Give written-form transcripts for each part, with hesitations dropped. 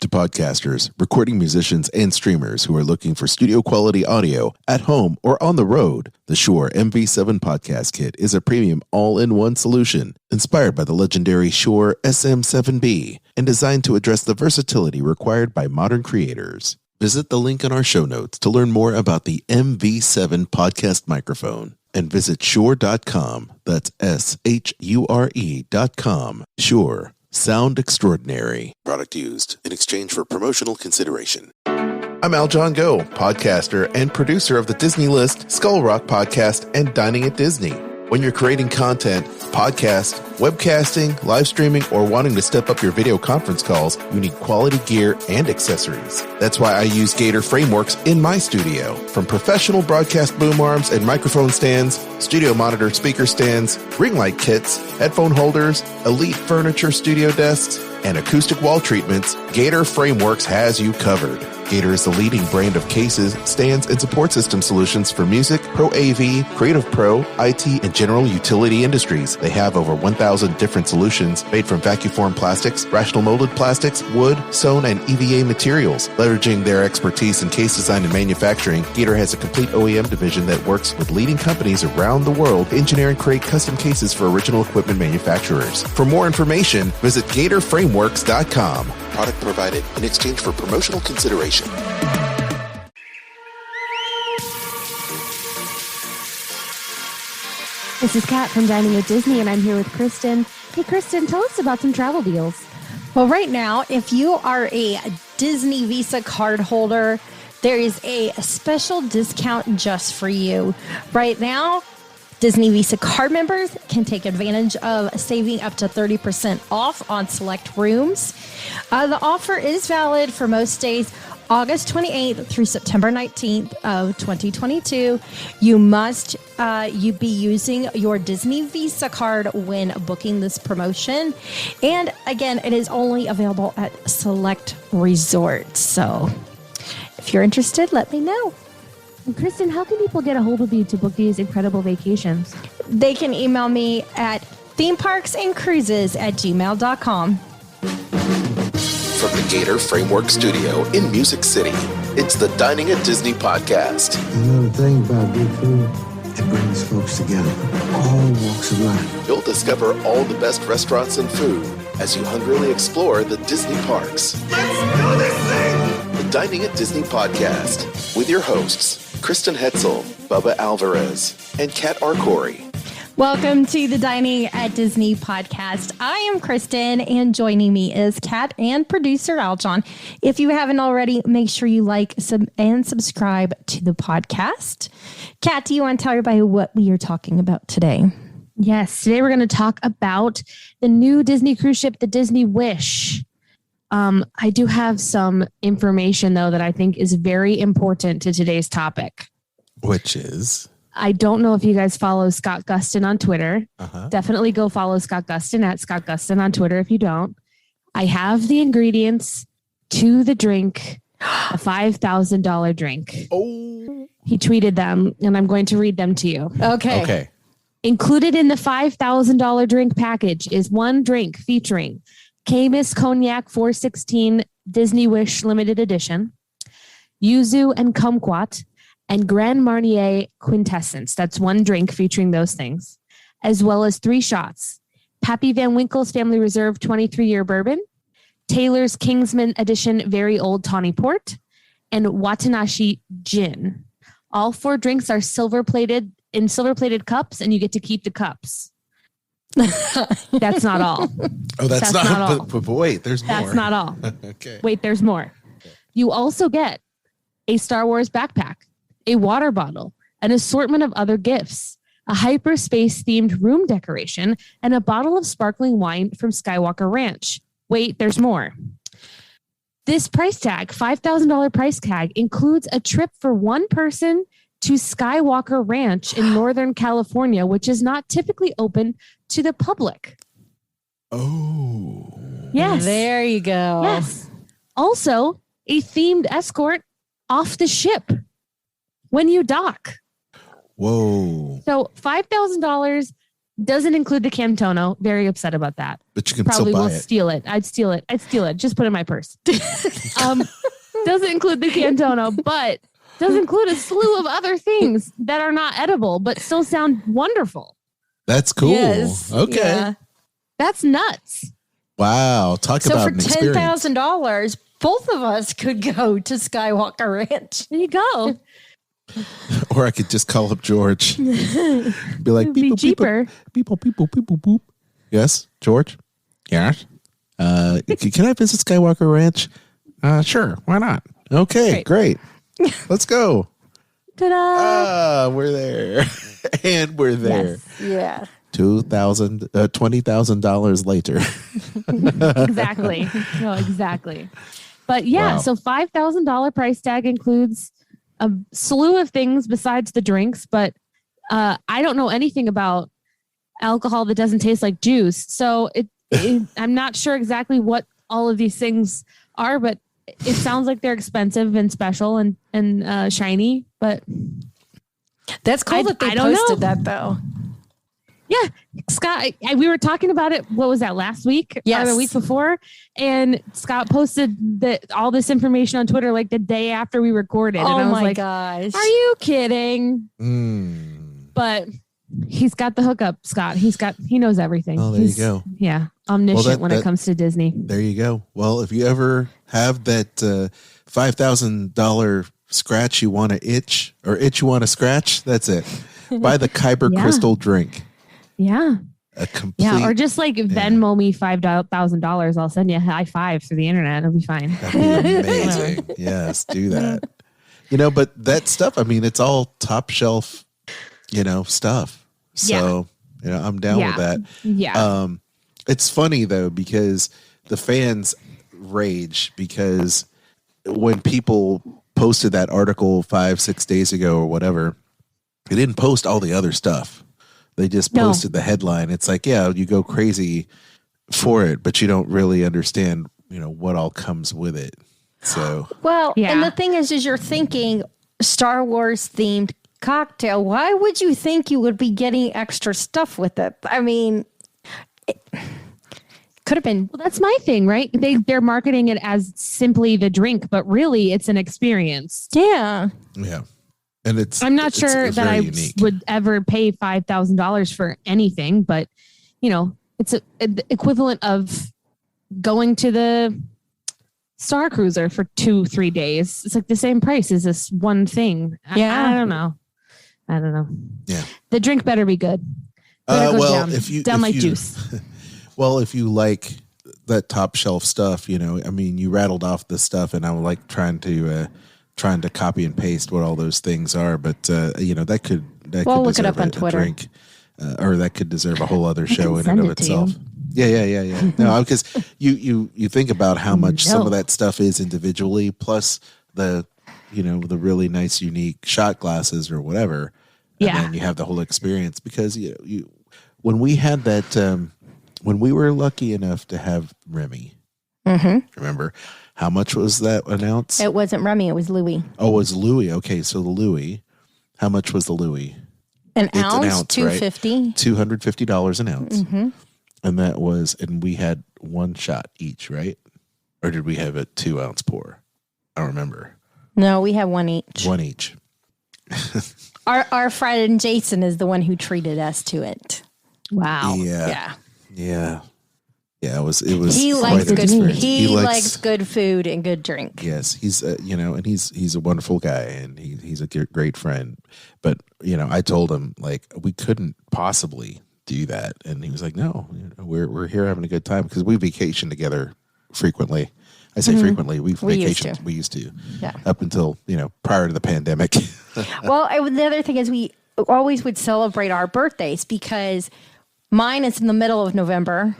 To podcasters, recording musicians, and streamers who are looking for studio quality audio at home or on the road, the Shure MV7 Podcast Kit is a premium all-in-one solution inspired by the legendary Shure SM7B and designed to address the versatility required by modern creators. Visit the link in our show notes to learn more about the MV7 podcast microphone and visit Shure.com. That's SHURE.com. Shure. Sound extraordinary. Product used in exchange for promotional consideration. I'm Aljon Go, podcaster and producer of the Disney List, Skull Rock Podcast, and Dining at Disney. When you're creating content, podcast, webcasting, live streaming, or wanting to step up your video conference calls, you need quality gear and accessories. That's why I use Gator frameworks in my studio. From professional broadcast boom arms and microphone stands, studio monitor speaker stands, ring light kits, headphone holders, elite furniture studio desks, and acoustic wall treatments, Gator Frameworks has you covered. Gator is the leading brand of cases, stands, and support system solutions for music, Pro AV, Creative Pro, IT, and general utility industries. They have over 1,000 different solutions made from vacuum-formed plastics, rational molded plastics, wood, sewn, and EVA materials. Leveraging their expertise in case design and manufacturing, Gator has a complete OEM division that works with leading companies around the world to engineer and create custom cases for original equipment manufacturers. For more information, visit GatorFrameworks.com. Product provided in exchange for promotional consideration. This is Kat from Dining at Disney, and I'm here with Kristen. Hey, Kristen, tell us about some travel deals. Well, right now, if you are a Disney Visa card holder, there is a special discount just for you. Right now, Disney Visa card members can take advantage of saving up to 30% off on select rooms. The offer is valid for most days, August 28th through September 19th of 2022. You must be using your Disney Visa card when booking this promotion. And again, it is only available at select resorts. So if you're interested, let me know. And Kristen, how can people get a hold of you to book these incredible vacations? They can email me at themeparksandcruises@gmail.com. From the Gator Framework Studio in Music City, it's the Dining at Disney podcast. You know the thing about good food? It brings folks together, all walks of life. You'll discover all the best restaurants and food as you hungrily explore the Disney parks. Let's do this thing! The Dining at Disney podcast with your hosts, Kristen Hoetzel, Bubba Alvarez, and Kat Arcori. Welcome to the Dining at Disney podcast. I am Kristen, and joining me is Kat and producer Aljon. If you haven't already, make sure you like and subscribe to the podcast. Kat, do you want to tell everybody what we are talking about today? Yes, today we're going to talk about the new Disney cruise ship, the Disney Wish. I do have some information, though, that I think is very important to today's topic. Which is? I don't know if you guys follow Scott Gustin on Twitter. Definitely go follow Scott Gustin at Scott Gustin on Twitter if you don't. I have the ingredients to the drink, a $5,000 drink. Oh. He tweeted them, and I'm going to read them to you. Okay. Included in the $5,000 drink package is one drink featuring Camus Cognac 416 Disney Wish Limited Edition, Yuzu and Kumquat, and Grand Marnier Quintessence. That's one drink featuring those things, as well as 3 shots. Pappy Van Winkle's Family Reserve 23-year bourbon, Taylor's Kingsman Edition Very Old Tawny Port, and Watanashi Gin. All 4 drinks are silver-plated cups, and you get to keep the cups. That's not all. Oh, that's not all. But wait, there's more. That's not all. Okay. Wait, there's more. You also get a Star Wars backpack, a water bottle, an assortment of other gifts, a hyperspace-themed room decoration, and a bottle of sparkling wine from Skywalker Ranch. Wait, there's more. This price tag, $5,000 price tag, includes a trip for one person to Skywalker Ranch in Northern California, which is not typically open to the public. Oh. Yes. There you go. Yes. Also, a themed escort off the ship when you dock. Whoa. So $5,000 doesn't include the Cantono. Very upset about that. But you can probably still buy will it. steal it. I'd steal it. Just put it in my purse. Doesn't include the Cantono, but does include a slew of other things that are not edible, but still sound wonderful. That's cool. Yes. Okay. Yeah. That's nuts. Wow. Talk So about for an experience. $10,000, both of us could go to Skywalker Ranch. There you go. Or I could just call up George. Be like, It'd be cheaper. Beep, boop, beep, boop, beep, boop, boop. Yes, George? Yes? Can I visit Skywalker Ranch? Sure. Why not? Okay, great. Let's go. Ta-da! We're there. And we're there. Yes. Yeah. $20,000 later. Exactly. No, exactly. But yeah, Wow. so $5,000 price tag includes a slew of things besides the drinks, but I don't know anything about alcohol that doesn't taste like juice. So I'm not sure exactly what all of these things are, but it sounds like they're expensive and special and shiny, but That's cool that they I don't posted know. that, though. yeah, Scott, we were talking about it. What was that, last week? Yes. Or the week before? And Scott posted all this information on Twitter like the day after we recorded. Oh, and I was my like, gosh. are you kidding? Mm. But he's got the hookup, Scott. He knows everything. Oh, there you go. Yeah. Omniscient when that- it comes to Disney. There you go. Well, if you ever have that $5,000 scratch you want to itch or itch you want to scratch, that's it. Buy the Kaiburr Yeah. Crystal drink. Yeah. A complete. Yeah. Or just like Venmo me $5,000. I'll send you a high five through the internet. It'll be fine. That'd be amazing. Yes, do that. But that stuff, I mean, it's all top shelf, stuff. So, I'm down with that. Yeah. It's funny though, because the fans rage because when people posted that article 5-6 days ago or whatever, they didn't post all the other stuff. They just posted the headline. It's like, yeah, you go crazy for it, but you don't really understand, what all comes with it. So, Well, Yeah. and the thing is you're thinking Star Wars themed cocktail. Why would you think you would be getting extra stuff with it? I mean, it could have been. Well, that's my thing, right? They're marketing it as simply the drink, but really it's an experience. Yeah. yeah. And I'm not it's sure that very I unique. would ever pay $5,000 for anything, but it's the equivalent of going to the Star Cruiser for 2-3 days. It's like the same price as this one thing. Yeah. I don't know. Yeah. The drink better be good. Better go down, down like juice. Well, if you like that top shelf stuff, I mean, you rattled off the stuff, and I'm like trying to copy and paste what all those things are, but that could Well, look it deserve up on a Twitter. drink, or that could deserve a whole other show in send and of it to you. itself. Yeah. No, because you think about how much some of that stuff is individually, plus the the really nice unique shot glasses or whatever. And Yeah. then you have the whole experience, because when we had that when we were lucky enough to have Remy, remember how much was that an ounce? It wasn't Remy, it was Louis. Oh, it was Louis. Okay, so the Louis. How much was the Louis? An It's an ounce, ounce, $250. $250 an ounce. And that was, and we had one shot each, right? Or did we have a 2 ounce pour? I don't remember. No, we had one each. One each. Our friend Jason is the one who treated us to it. Wow. Yeah. It was. He quite likes an good. experience. He likes good food and good drink. Yes, he's and he's a wonderful guy, and he's a great friend. But I told him, like, we couldn't possibly do that, and he was like, no, we're here having a good time, because we vacation together frequently. I say frequently. We vacationed. We used to. Yeah. Up until prior to the pandemic. Well, the other thing is we always would celebrate our birthdays, because mine is in the middle of November.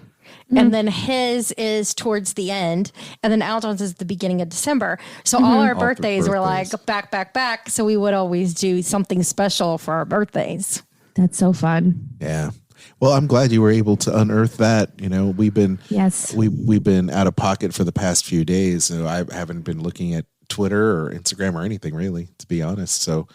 And then his is towards the end. And then Aljon's is the beginning of December. So all our birthdays were like back. So we would always do something special for our birthdays. That's so fun. Yeah. Well, I'm glad you were able to unearth that. We've been we've been out of pocket for the past few days, so I haven't been looking at Twitter or Instagram or anything, really, to be honest. So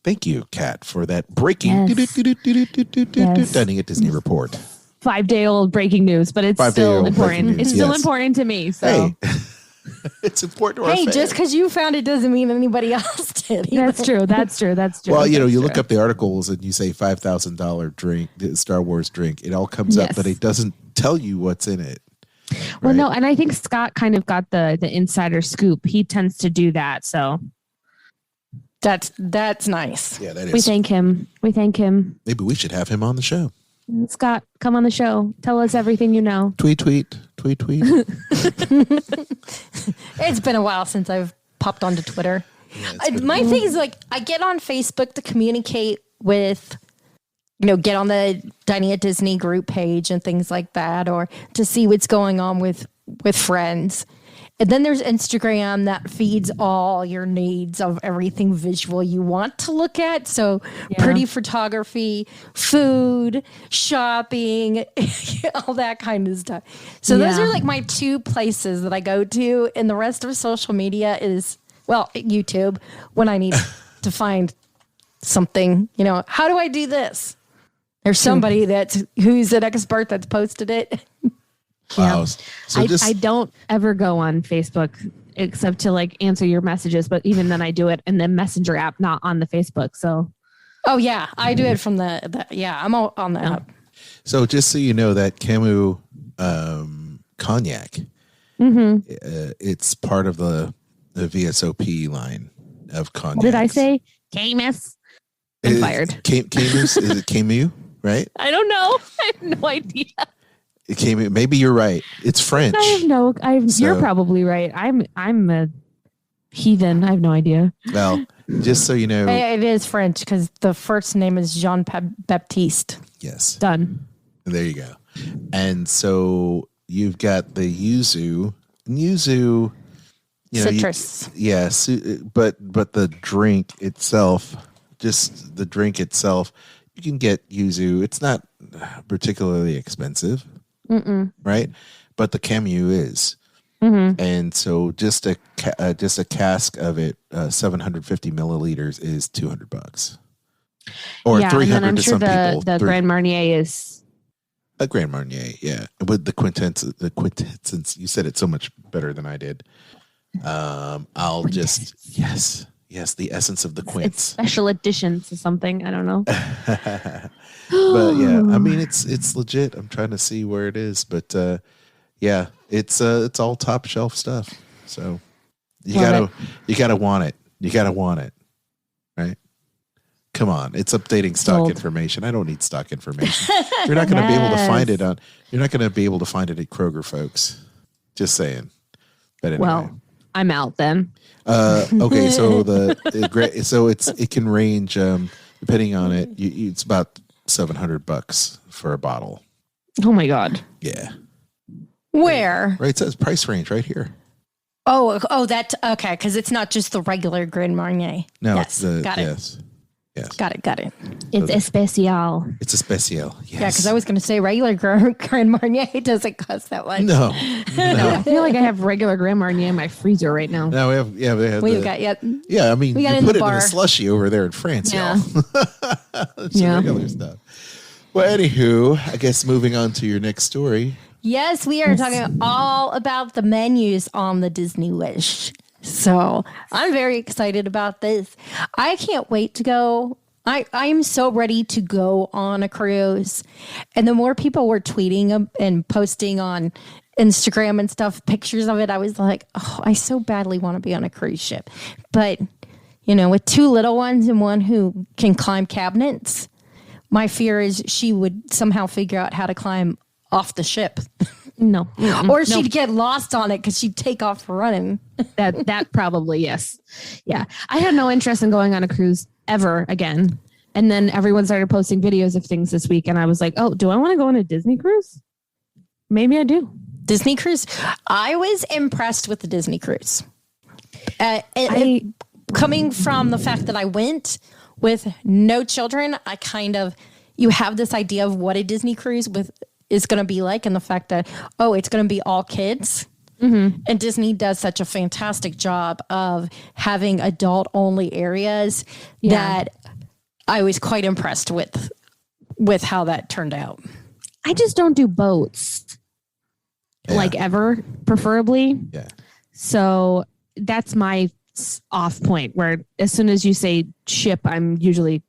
thank you, Kat, for that breaking Yes. Dining at Disney report. 5-day-old breaking news, but it's still important. It's still important to me. So. Hey. It's important to our fans. Just because you found it doesn't mean anybody else did. That's true. Well, you look up the articles and you say $5,000 drink, Star Wars drink. It all comes up, but it doesn't tell you what's in it. Right? Well, no, and I think Scott kind of got the insider scoop. He tends to do that, so that's nice. Yeah, that is. We thank him. Maybe we should have him on the show. Scott, come on the show. Tell us everything you know. Tweet. It's been a while since I've popped onto Twitter. Yeah, my thing is I get on Facebook to communicate with, get on the Dining at Disney group page and things like that, or to see what's going on with friends. And then there's Instagram that feeds all your needs of everything visual you want to look at. So pretty photography, food, shopping, all that kind of stuff. So those are my two places that I go to. And the rest of social media is, YouTube, when I need to find something, how do I do this? There's somebody who's an expert that's posted it. Wow. Yeah. So I don't ever go on Facebook except to answer your messages, but even then I do it in the Messenger app, not on the Facebook. So, I do it from I'm all on the app. So just so you know, that Camus cognac, it's part of the VSOP line of cognac. What did I say? Camus. I'm fired. Camus? Is it Camus? Right? I don't know. I have no idea. It came. Maybe you're right. It's French. You're probably right. I'm a heathen. I have no idea. Well, just so you know, it is French because the first name is Jean Baptiste. Yes. Done. There you go. And so you've got the yuzu. Citrus. Yes, but the drink itself, you can get yuzu. It's not particularly expensive. Right, but the Camus is, and so just a cask of it, 750 milliliters is $200, or 300 I'm to sure some people. The Grand Marnier is a Grand Marnier, with the quintessence. You said it so much better than I did. I'll just yes, the essence of the quince. It's special editions or something. I don't know. But I mean, it's legit. I'm trying to see where it is, but it's all top shelf stuff. So you gotta want it. You gotta want it, right? Come on, it's updating stock information. I don't need stock information. You're not going to be able to find it You're not going to be able to find it at Kroger, folks. Just saying. But anyway. Well, I'm out then. Okay, so it can range depending on it. It's about $700 for a bottle. Oh my God. Yeah. Where? Right, it says price range right here. Oh, that's okay. Because it's not just the regular Grand Marnier. No, yes, got it. Yes. Got it. It's especial. It's a special. Yes. Yeah, because I was going to say regular Grand Marnier doesn't cost that much. No. I feel like I have regular Grand Marnier in my freezer right now. No, we have. Yeah, Yeah, I mean, you put it in a slushy over there in France, y'all. That's regular stuff. Well, anywho, I guess moving on to your next story. Yes, we are talking all about the menus on the Disney Wish. So I'm very excited about this. I can't wait to go. I'm so ready to go on a cruise. And the more people were tweeting and posting on Instagram and stuff, pictures of it, I was like, oh, I so badly want to be on a cruise ship. But, with two little ones and one who can climb cabinets, my fear is she would somehow figure out how to climb off the ship. No. Or she'd get lost on it because she'd take off running. That probably, yes. Yeah. I had no interest in going on a cruise ever again. And then everyone started posting videos of things this week. And I was like, oh, do I want to go on a Disney cruise? Maybe I do. Disney cruise? I was impressed with the Disney cruise. Coming from the fact that I went with no children, you have this idea of what a Disney cruise is going to be like, and the fact that, it's going to be all kids. Mm-hmm. And Disney does such a fantastic job of having adult only areas that I was quite impressed with how that turned out. I just don't do boats like ever, preferably. Yeah. So that's my off point, where as soon as you say ship, I'm usually,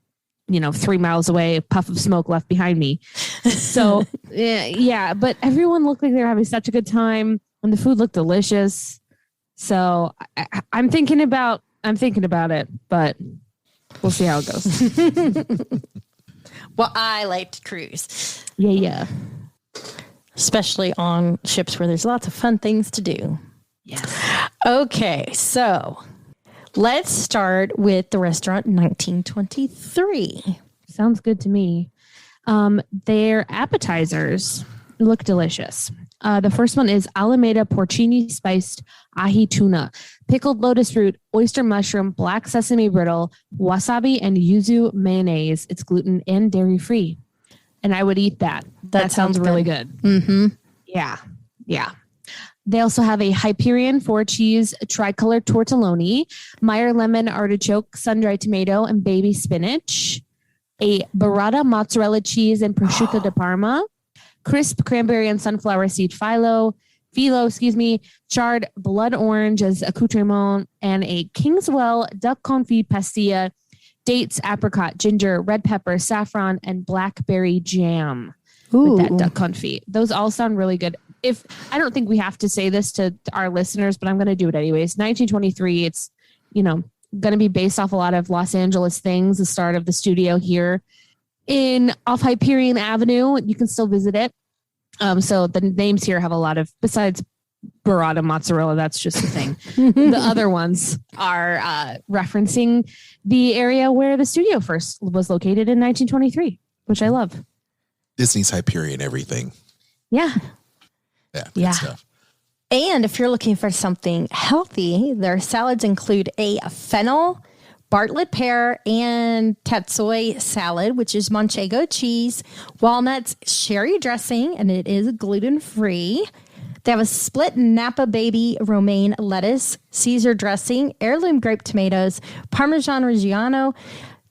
3 miles away, a puff of smoke left behind me. So yeah, but everyone looked like they were having such a good time and the food looked delicious. So I'm thinking about it, but we'll see how it goes. Well, I like to cruise. Yeah. Especially on ships where there's lots of fun things to do. Yes. Okay, so let's start with the restaurant 1923. Sounds good to me. Their appetizers look delicious. The first one is Alameda porcini spiced ahi tuna, pickled lotus root, oyster mushroom, black sesame brittle, wasabi, and yuzu mayonnaise. It's gluten and dairy free. And I would eat that. That sounds really good. Mm-hmm. Yeah. They also have a Hyperion 4-cheese tricolor tortelloni, Meyer lemon artichoke, sun-dried tomato, and baby spinach, a burrata mozzarella cheese and prosciutto di Parma, crisp cranberry and sunflower seed phyllo, charred blood orange as accoutrement, and a Kingswell duck confit pastilla, dates, apricot, ginger, red pepper, saffron, and blackberry jam with that duck confit. Those all sound really good. I don't think we have to say this to our listeners, but I'm going to do it anyways. 1923, it's, going to be based off a lot of Los Angeles things, the start of the studio here off Hyperion Avenue. You can still visit it. So the names here have a lot of, besides burrata mozzarella, that's just the thing. The other ones are referencing the area where the studio first was located in 1923, which I love. Disney's Hyperion everything. Yeah. Yeah. Good stuff. And if you're looking for something healthy, their salads include a fennel, Bartlett pear, and tatsoi salad, which is manchego cheese, walnuts, sherry dressing, and it is gluten-free. They have a split Napa baby romaine lettuce, Caesar dressing, heirloom grape tomatoes, Parmesan Reggiano,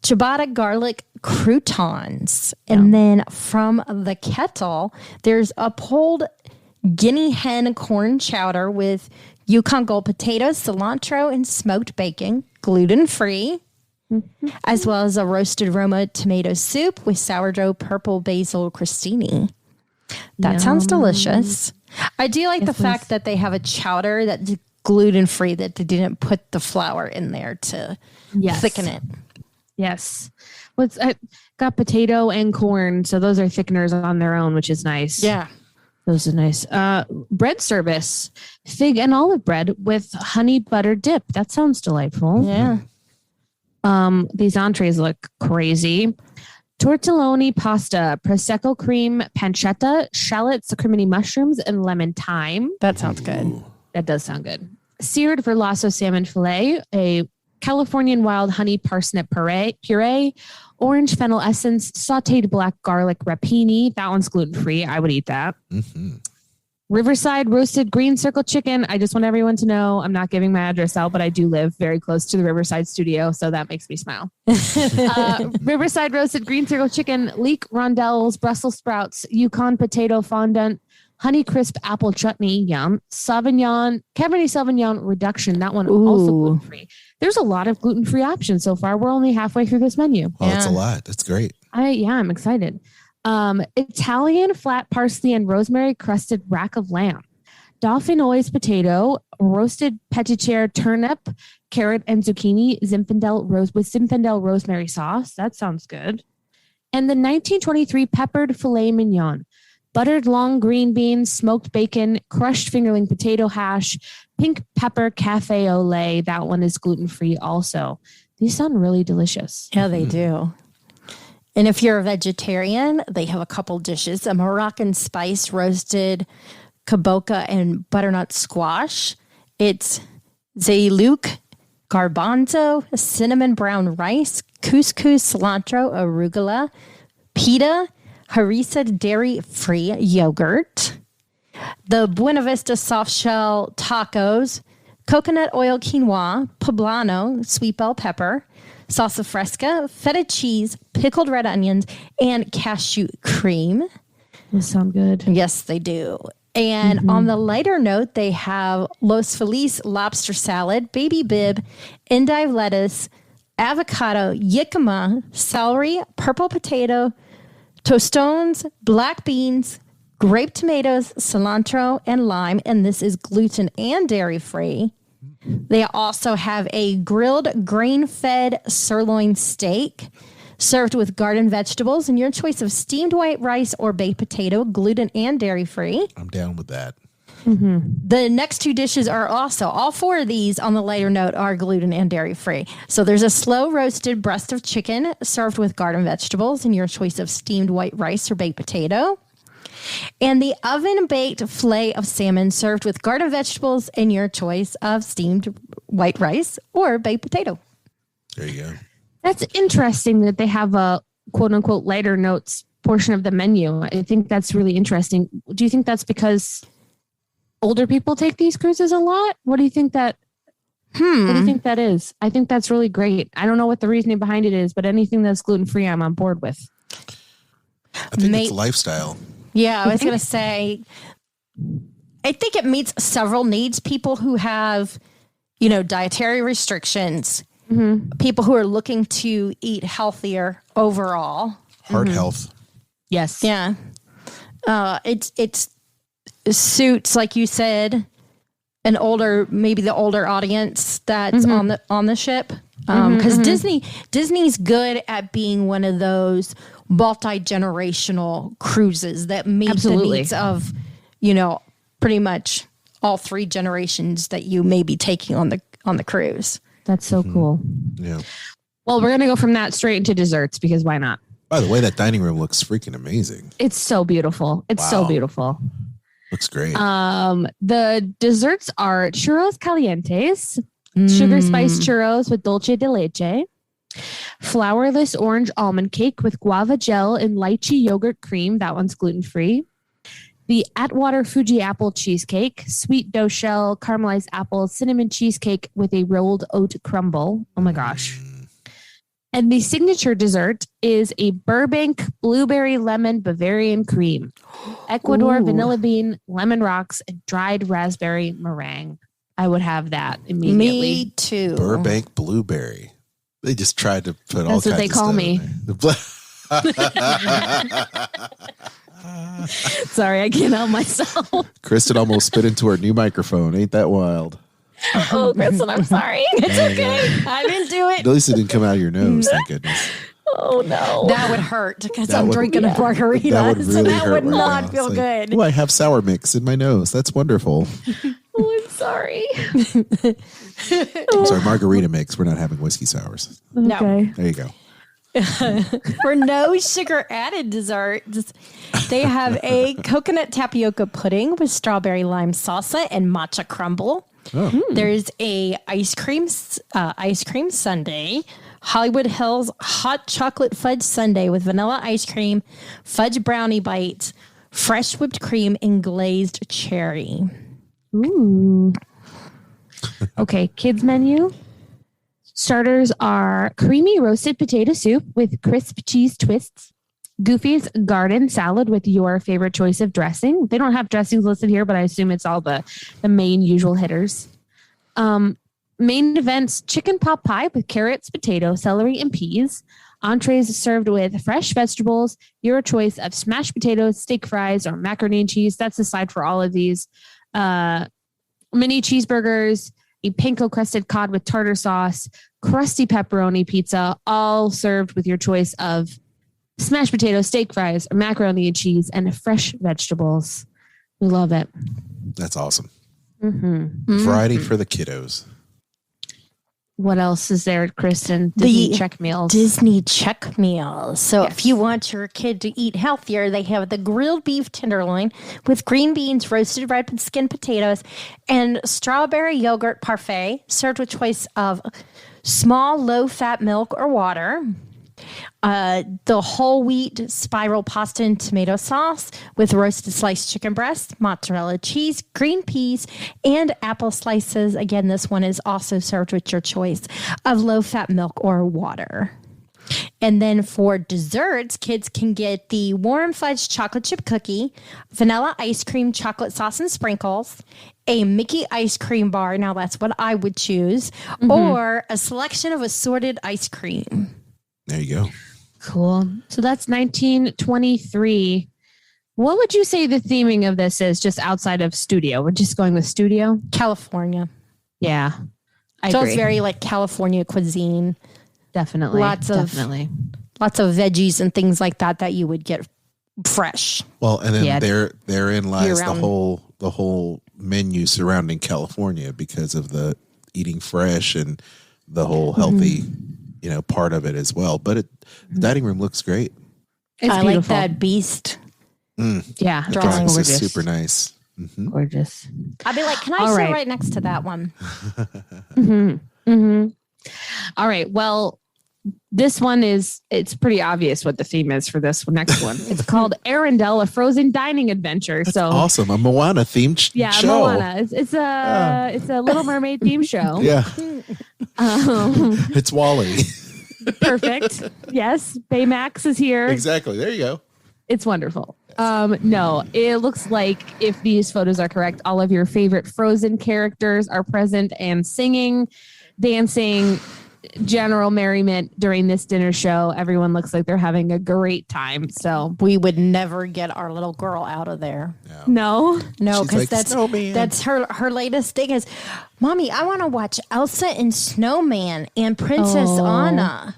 ciabatta garlic croutons. And then from the kettle, there's a pulled guinea hen corn chowder with Yukon Gold potatoes, cilantro, and smoked bacon, gluten-free, as well as a roasted Roma tomato soup with sourdough purple basil crostini. That sounds delicious. I do like the fact that they have a chowder that's gluten-free, that they didn't put the flour in there to thicken it. Yes. Well, I got potato and corn, so those are thickeners on their own, which is nice. Yeah. Those are nice. Bread service, fig and olive bread with honey butter dip. That sounds delightful. Yeah. These entrees look crazy. Tortelloni pasta, prosecco cream, pancetta, shallots, crimini mushrooms, and lemon thyme. That sounds good. That does sound good. Seared verlasso salmon fillet, a Californian wild honey parsnip puree, orange fennel essence, sauteed black garlic rapini. That one's gluten-free. I would eat that. Mm-hmm. Riverside roasted green circle chicken. I just want everyone to know I'm not giving my address out, but I do live very close to the Riverside studio, so that makes me smile. Riverside roasted green circle chicken, leek rondelles, Brussels sprouts, Yukon potato fondant, honey crisp apple chutney, yum, Cabernet Sauvignon reduction. That one also gluten-free. There's a lot of gluten-free options so far. We're only halfway through this menu. Oh, that's a lot. That's great. I'm excited. Italian flat parsley and rosemary crusted rack of lamb, dauphinoise potato, roasted peticher turnip, carrot and zucchini, Zinfandel rosemary sauce. That sounds good. And the 1923 peppered filet mignon, buttered long green beans, smoked bacon, crushed fingerling potato hash, pink pepper cafe au lait. That one is gluten-free also. These sound really delicious. Yeah, they do. And if you're a vegetarian, they have a couple dishes. A Moroccan spice roasted kaboka and butternut squash. It's zaylouk, garbanzo, cinnamon brown rice, couscous, cilantro, arugula, pita, harissa dairy-free yogurt. The Buena Vista soft shell tacos, coconut oil quinoa, poblano, sweet bell pepper, salsa fresca, feta cheese, pickled red onions, and cashew cream. Those sound good. Yes, they do. And on the lighter note, they have Los Feliz lobster salad, baby bib, endive lettuce, avocado, jicama, celery, purple potato, tostones, black beans, grape tomatoes, cilantro, and lime. And this is gluten and dairy free. They also have a grilled grain-fed sirloin steak served with garden vegetables and your choice of steamed white rice or baked potato, gluten and dairy free. I'm down with that. The next two dishes are also, all four of these on the lighter note are gluten and dairy free. So there's a slow roasted breast of chicken served with garden vegetables and your choice of steamed white rice or baked potato. And the oven baked fillet of salmon served with garden vegetables and your choice of steamed white rice or baked potato. There you go. That's interesting that they have a quote unquote lighter notes portion of the menu. I think that's really interesting. Do you think that's because older people take these cruises a lot? What do you think that? What do you think that is? I think that's really great. I don't know what the reasoning behind it is, but anything that's gluten free, I'm on board with. I think it's lifestyle. Yeah, I was going to say, I think it meets several needs. People who have, dietary restrictions. People who are looking to eat healthier overall. Heart health. Yes. Yeah. It suits, like you said, maybe the older audience that's on the ship. Because Disney's good at being one of those multi-generational cruises that meet the needs of, pretty much all three generations that you may be taking on the cruise. That's so cool. Yeah. Well, we're going to go from that straight into desserts because why not? By the way, that dining room looks freaking amazing. It's so beautiful. It's so beautiful. Looks great. The desserts are churros calientes, sugar spice churros with dulce de leche, flourless orange almond cake with guava gel and lychee yogurt cream. That one's gluten-free. The Atwater Fuji apple cheesecake, sweet dough shell, caramelized apple, cinnamon cheesecake with a rolled oat crumble. Oh my gosh. And the signature dessert is a Burbank blueberry lemon Bavarian cream, Ecuador vanilla bean, lemon rocks, and dried raspberry meringue. I would have that immediately. Me too. Burbank blueberry. They just tried to put all kinds of stuff. That's what they call me. Sorry, I can't help myself. Kristen almost spit into her new microphone. Ain't that wild? Oh, Kristen, I'm sorry. It's okay. I didn't do it. At least it didn't come out of your nose. Thank goodness. Oh, no. That would hurt because I'm drinking a margarita. That would really that hurt would right not now. feel It's good. Like, oh, I have sour mix in my nose. That's wonderful. Oh, I'm sorry. I'm sorry, margarita mix. We're not having whiskey sours. No. Okay. There you go. For no sugar added desserts, they have a coconut tapioca pudding with strawberry lime salsa and matcha crumble. Oh. There's a ice cream sundae, Hollywood Hills hot chocolate fudge sundae with vanilla ice cream, fudge brownie bites, fresh whipped cream, and glazed cherry. Ooh. Okay, kids menu. Starters are creamy roasted potato soup with crisp cheese twists, Goofy's garden salad with your favorite choice of dressing. They don't have dressings listed here, but I assume it's all the main usual hitters. Main events, chicken pot pie with carrots, potato, celery, and peas. Entrees served with fresh vegetables, your choice of smashed potatoes, steak fries, or macaroni and cheese. That's the side for all of these. Mini cheeseburgers, a panko crusted cod with tartar sauce, crusty pepperoni pizza, all served with your choice of smashed potatoes, steak fries, or macaroni and cheese, and fresh vegetables. We love it. That's awesome. Variety for the kiddos. What else is there, Kristen? Disney check meals. Disney check meals. So if you want your kid to eat healthier, they have the grilled beef tenderloin with green beans, roasted red skin potatoes, and strawberry yogurt parfait served with choice of small, low-fat milk or water. The whole wheat spiral pasta and tomato sauce with roasted sliced chicken breast, mozzarella cheese, green peas, and apple slices. Again, this one is also served with your choice of low-fat milk or water. And then for desserts, kids can get the warm fudge chocolate chip cookie, vanilla ice cream, chocolate sauce and sprinkles, a Mickey ice cream bar. Now that's what I would choose, or a selection of assorted ice cream. There you go. Cool. So that's 1923. What would you say the theming of this is just outside of studio? We're just going with studio? California. Yeah. So it's very like California cuisine. Definitely. Lots of veggies and things like that you would get fresh. Well, and then therein lies the whole menu surrounding California because of the eating fresh and the whole healthy, part of it as well. But the dining room looks great. It's I beautiful. like that beast. Yeah. The drawings is super nice. Mm-hmm. Gorgeous. I'd be like, can I sit right next to that one? All right. Well, this one it's pretty obvious what the theme is for this next one. It's called Arendelle, a frozen dining adventure. That's awesome. A Moana themed show. Moana. It's a Little Mermaid theme show. Yeah. It's Wally. Perfect. Yes. Baymax is here. Exactly. There you go. It's wonderful. No, it looks like if these photos are correct, all of your favorite Frozen characters are present and singing, dancing, general merriment during this dinner show. Everyone looks like they're having a great time. So we would never get our little girl out of there. No, because that's her latest thing is, Mommy, I want to watch Elsa and Snowman and Princess Anna.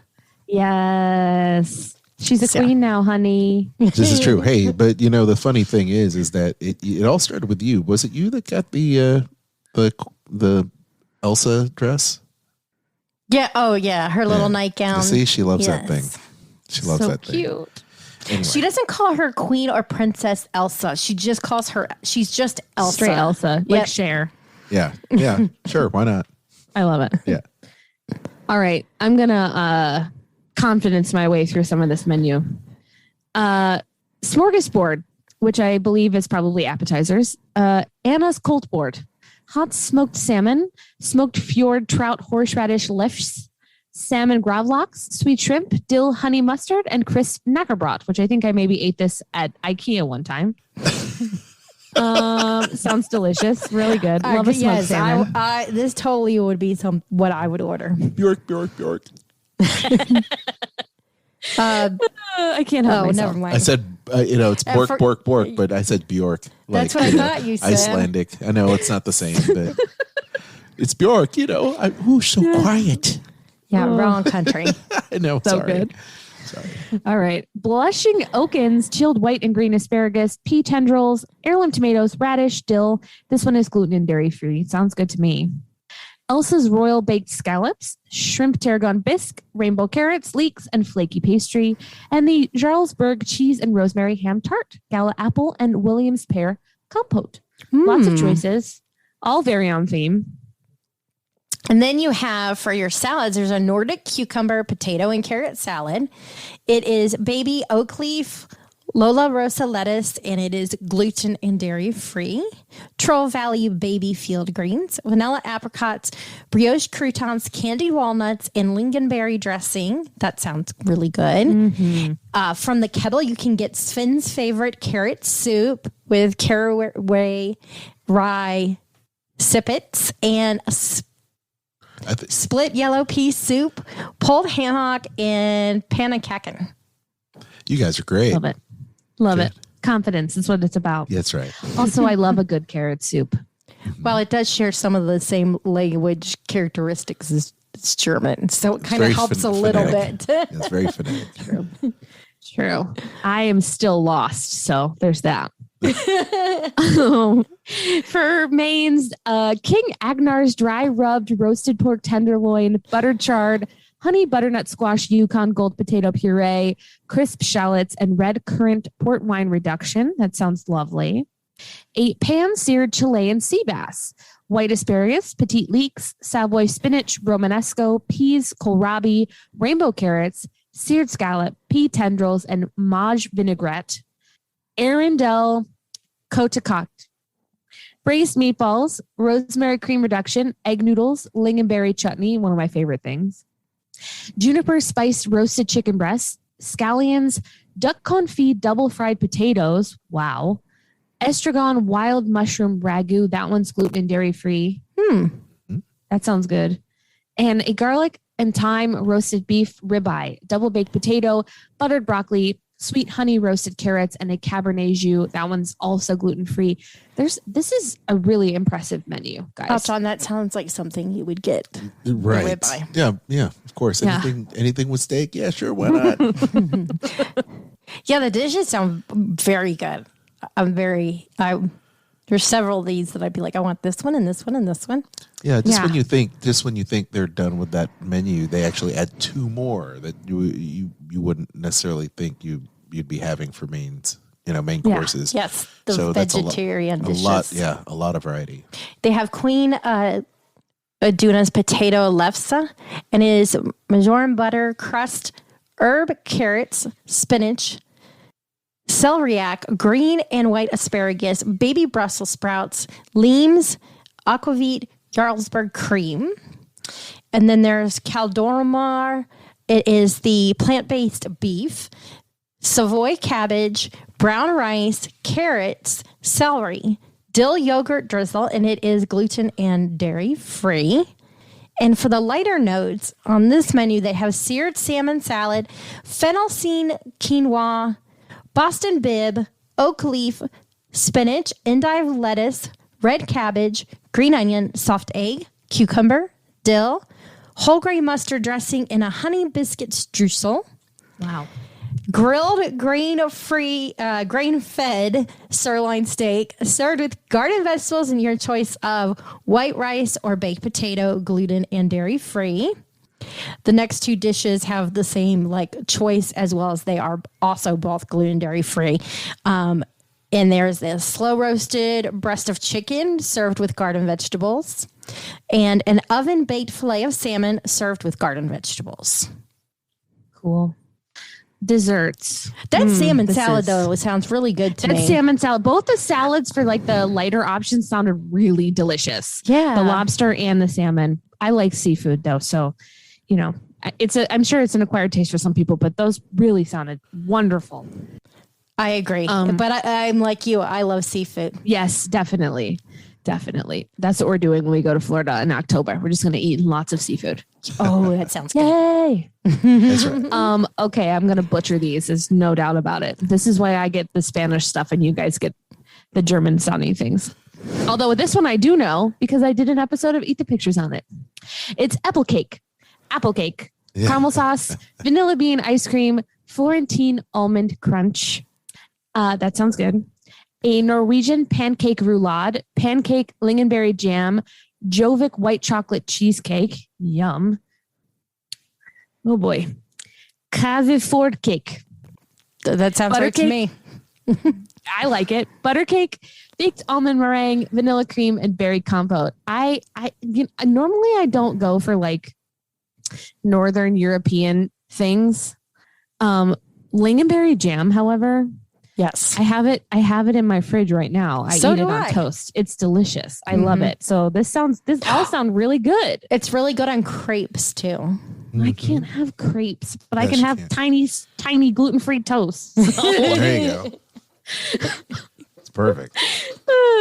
Yes. She's a queen now, honey. This is true. Hey, but the funny thing is that it all started with you. Was it you that got the Elsa dress? Yeah. Oh, yeah. Her little nightgown. See, she loves that thing. She loves that thing. So cute. Anyway. She doesn't call her Queen or Princess Elsa. She just calls her. She's just Elsa. Straight Elsa, like Cher. Yeah. Yeah. Sure. Why not? I love it. Yeah. All right. I'm gonna confidence my way through some of this menu. Smorgasbord, which I believe is probably appetizers. Anna's Cold Board. Hot smoked salmon, smoked fjord trout horseradish lefse, salmon gravlax, sweet shrimp, dill honey mustard, and crisp knackerbrat, which I think I maybe ate this at IKEA one time. Sounds delicious. Really good. Love a smoked salmon. This totally would be what I would order. Bjork. I can't help myself. Never mind. I said, it's Bork, but I said Bjork. That's what I thought you said. Icelandic. I know it's not the same, but it's Bjork, so quiet. Yeah, wrong country. I know. So sorry. good. Sorry. All right. Blushing Oakens, chilled white and green asparagus, pea tendrils, heirloom tomatoes, radish, dill. This one is gluten and dairy free. Sounds good to me. Elsa's Royal Baked Scallops, Shrimp Tarragon Bisque, Rainbow Carrots, Leeks, and Flaky Pastry, and the Jarlsberg Cheese and Rosemary Ham Tart, Gala Apple, and Williams Pear Compote. Lots of choices, all very on theme. And then you have, for your salads, there's a Nordic cucumber, potato, and carrot salad. It is baby oak leaf, Lola Rosa lettuce, and it is gluten and dairy free. Troll Valley baby field greens, vanilla apricots, brioche croutons, candied walnuts, and lingonberry dressing. That sounds really good. Mm-hmm. From the kettle, you can get Sven's favorite carrot soup with caraway rye sippets and a split yellow pea soup, pulled hammock, and panakaken. You guys are great. Love it. Love it. Confidence is what it's about. Yeah, that's right. Also, I love a good carrot soup. Well, it does share some of the same language characteristics as German, so it kind of helps a little bit. It's very phonetic. True. I am still lost, so there's that. For mains, King Agnar's dry rubbed roasted pork tenderloin, buttered chard, honey butternut squash Yukon gold potato puree, crisp shallots, and red currant port wine reduction. That sounds lovely. A pan-seared Chilean sea bass, white asparagus, petite leeks, Savoy spinach, romanesco, peas, kohlrabi, rainbow carrots, seared scallop, pea tendrils, and mage vinaigrette. Arendelle côte de coq. Braised meatballs, rosemary cream reduction, egg noodles, lingonberry chutney, one of my favorite things. Juniper spiced roasted chicken breasts, scallions, duck confit double fried potatoes. Wow. Estragon wild mushroom ragu. That one's gluten and dairy free. That sounds good. And a garlic and thyme roasted beef ribeye, double baked potato, buttered broccoli, sweet honey roasted carrots, and a Cabernet Jus. That one's also gluten free. This is a really impressive menu, guys. Aljon, that sounds like something you would get. Right. Ribeye. Yeah, of course. Anything with steak? Yeah, sure. Why not? Yeah, the dishes sound very good. There's several of these that I'd be like, I want this one and this one and this one. Yeah, when you think they're done with that menu, they actually add two more that you wouldn't necessarily think you'd be having for main courses. Yes, the vegetarian dishes. A lot of variety. They have Queen Aduna's potato lefse, and it is marjoram butter crust, herb, carrots, spinach, celeriac, green and white asparagus, baby Brussels sprouts, limes, aquavit, Jarlsberg cream. And then there's Caldormar. It is the plant-based beef, Savoy cabbage, brown rice, carrots, celery, dill yogurt drizzle, and it is gluten and dairy free. And for the lighter notes on this menu, they have seared salmon salad, fennel seed quinoa, Boston bib, oak leaf, spinach, endive lettuce, red cabbage, green onion, soft egg, cucumber, dill, whole grain mustard dressing, and a honey biscuit streusel. Wow. Grilled grain-fed sirloin steak served with garden vegetables and your choice of white rice or baked potato, gluten and dairy free. The next two dishes have the same choice, as well as they are also both gluten dairy free. And there's this slow roasted breast of chicken served with garden vegetables, and an oven baked filet of salmon served with garden vegetables. Cool. Desserts. That salmon salad though sounds really good to me. That salmon salad. Both the salads for the lighter options sounded really delicious. Yeah, the lobster and the salmon. I like seafood though, so. I'm sure it's an acquired taste for some people, but those really sounded wonderful. I agree. But I'm like you. I love seafood. Yes, definitely. Definitely. That's what we're doing when we go to Florida in October. We're just going to eat lots of seafood. Oh, that sounds good. Yay. That's right. Okay. I'm going to butcher these. There's no doubt about it. This is why I get the Spanish stuff and you guys get the German sounding things. Although with this one, I do know because I did an episode of Eat the Pictures on it. It's apple cake, caramel sauce, vanilla bean ice cream, Florentine almond crunch. That sounds good. A Norwegian pancake roulade, pancake lingonberry jam, Jovic white chocolate cheesecake. Yum. Oh boy. Kaiburr cake. That sounds right to me. I like it. Butter cake, baked almond meringue, vanilla cream, and berry compote. Normally I don't go for Northern European things. Lingonberry jam, however, yes, I have it in my fridge right now. I eat it on toast. It's delicious. I love it. So this all sound really good. It's really good on crepes too. I can't have crepes, but I can have tiny gluten-free toast. So. There you go. It's perfect.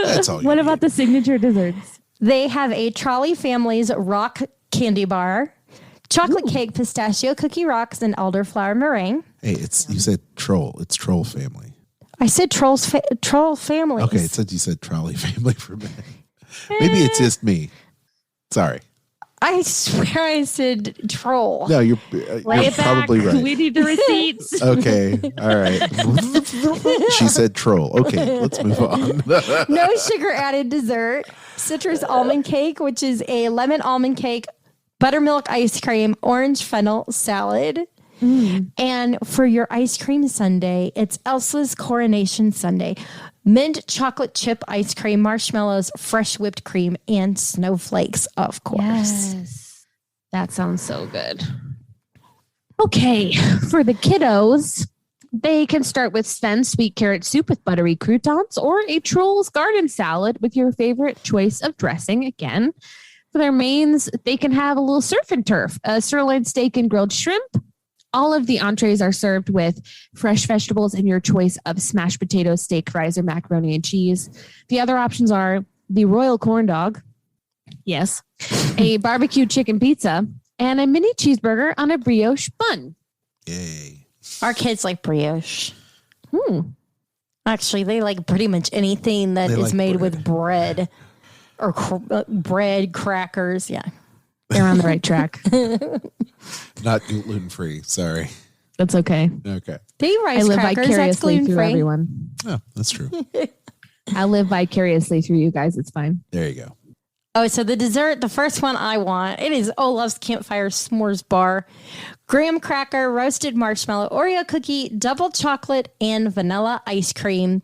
That's all. What about the signature desserts? They have a Trolley Family's rock candy bar, chocolate cake, pistachio cookie rocks, and elderflower meringue. Hey, you said troll. It's Troll Family. I said Troll Family. Okay, it said you said Trolley Family for a minute. Maybe it's just me. Sorry. I swear I said troll. No, you're probably right. We need the receipts. Okay. All right. She said troll. Okay, let's move on. No sugar added dessert. Citrus almond cake, which is a lemon almond cake, buttermilk ice cream, orange fennel salad. And for your ice cream sundae, it's Elsa's Coronation Sundae. Mint chocolate chip ice cream, marshmallows, fresh whipped cream, and snowflakes, of course. Yes. That sounds so good. Okay. For the kiddos, they can start with Sven's sweet carrot soup with buttery croutons or a Troll's garden salad with your favorite choice of dressing. Again, For their mains, they can have a little surf and turf, a sirloin steak and grilled shrimp. All of the entrees are served with fresh vegetables and your choice of smashed potatoes, steak fries, or macaroni and cheese. The other options are the royal corn dog, yes, a barbecue chicken pizza, and a mini cheeseburger on a brioche bun. Yay. Our kids like brioche. Actually, they like pretty much anything that is made with bread or bread, crackers. Yeah. They're on the right track. Not gluten-free. Sorry. That's okay. Okay. They eat rice I live crackers. That's vicariously through gluten-free. everyone. Oh, that's true. I live vicariously through you guys. It's fine. There you go. Oh, so the dessert, the first one I want, it is Olaf's Campfire S'mores Bar. Graham cracker, roasted marshmallow, Oreo cookie, double chocolate, and vanilla ice cream.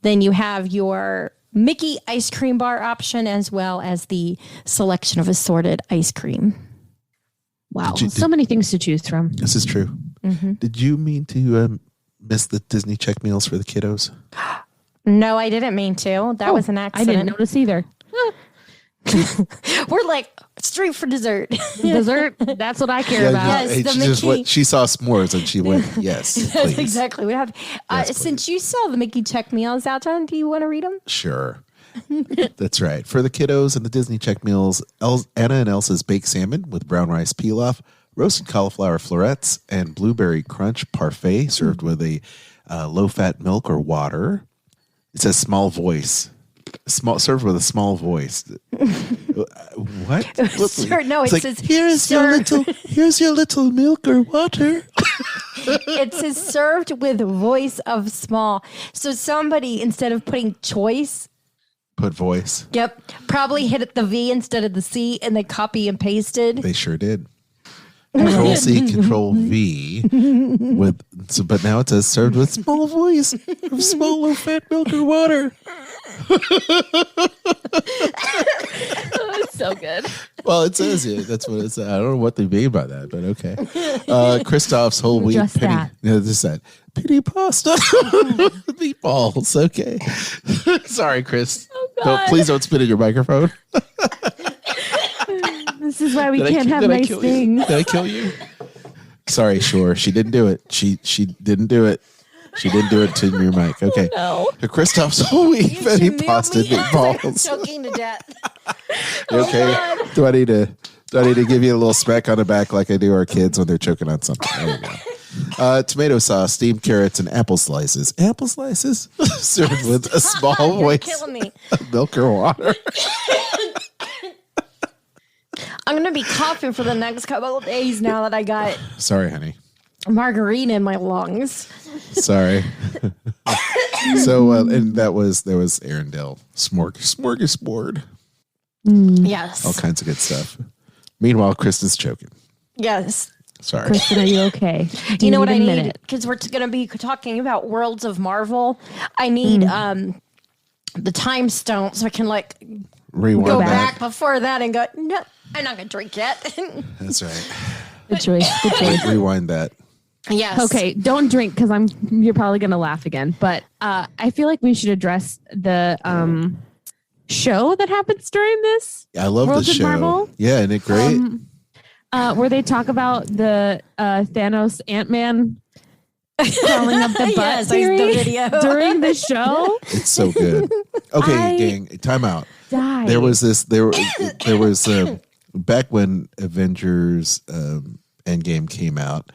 Then you have your Mickey ice cream bar option, as well as the selection of assorted ice cream. Wow. So many things to choose from. This is true. Mm-hmm. Did you mean to miss the Disney check meals for the kiddos? No, I didn't mean to. That was an accident. I didn't notice either. We're like straight for dessert. Dessert, that's what I care about. Yes, she saw s'mores and she went, yes, That's please. exactly. We have. Yes, since you saw the Mickey check meals, Aljon, do you want to read them? Sure. That's right. For the kiddos and the Disney check meals, Anna and Elsa's baked salmon with brown rice pilaf, roasted cauliflower florets, and blueberry crunch parfait served with a low-fat milk or water. It says small voice. Served with a small voice. What? Sure, no, it says here's your little milk or water. It says served with voice of small. So somebody, instead of putting choice, put voice. Yep, probably hit the V instead of the C, and they copy and pasted. They sure did. Control C, Control V. But now it says served with small voice of small low-fat milk or water. It's so good. Well, it says it. That's what it says. I don't know what they mean by that, but okay. Christoph's whole wheat Just penny. that. Yeah, just that. Penny pasta. Meatballs. Okay. Sorry, Chris. God. Please don't spit in your microphone. This is why we can't have nice things. Did I kill you? Sorry, sure. She didn't do it. She didn't do it. She didn't do it to your mic. Okay. No. Christoph's whole wheat penny pasta meatballs. Choking to death. Okay. Do I need to give you a little smack on the back like I do our kids when they're choking on something? There you go. Tomato sauce, steamed carrots, and apple slices. Apple slices served with a small You're voice killing me. of milk or water. I'm going to be coughing for the next couple of days now that I got Sorry, honey. margarine in my lungs. Sorry. So, and there was Arendelle smorgasbord. Yes. All kinds of good stuff. Meanwhile, Kristen's choking. Yes. Sorry. Kristen, are you okay? You know what I need? Minute? Because we're going to be talking about Worlds of Marvel. I need the time stone so I can Rewind go back. back before that and go, no, I'm not going to drink yet. That's right. Good choice. Good choice. Rewind that. Yes. Okay, don't drink because you're probably gonna laugh again. But I feel like we should address the show that happens during this. I love Worlds the of show. Marvel. Yeah, isn't it great? Where they talk about the Thanos Ant-Man crawling up the butt Yes, theory the video. during the show. It's so good. Okay, gang, time out. Died. There was back when Avengers Endgame came out,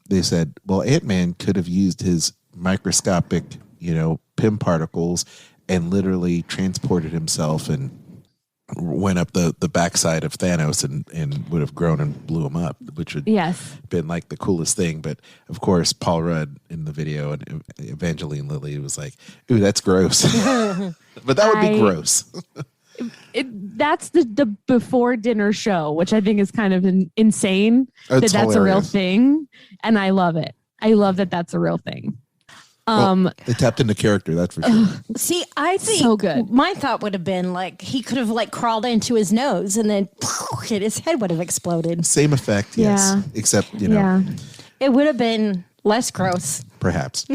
they said, well, Ant-Man could have used his microscopic, PIM particles and literally transported himself and went up the backside of Thanos and would have grown and blew him up, which would have been like the coolest thing. But of course, Paul Rudd in the video and Evangeline Lilly was like, ooh, that's gross. But that would be gross. That's the before dinner show, which I think is kind of insane that's hilarious. A real thing. And I love it. I love that that's a real thing. They tapped into character, that's for sure. See, I think so good. My thought would have been he could have crawled into his nose and then his head would have exploded. Same effect, yes. Yeah. Except, It would have been less gross. perhaps.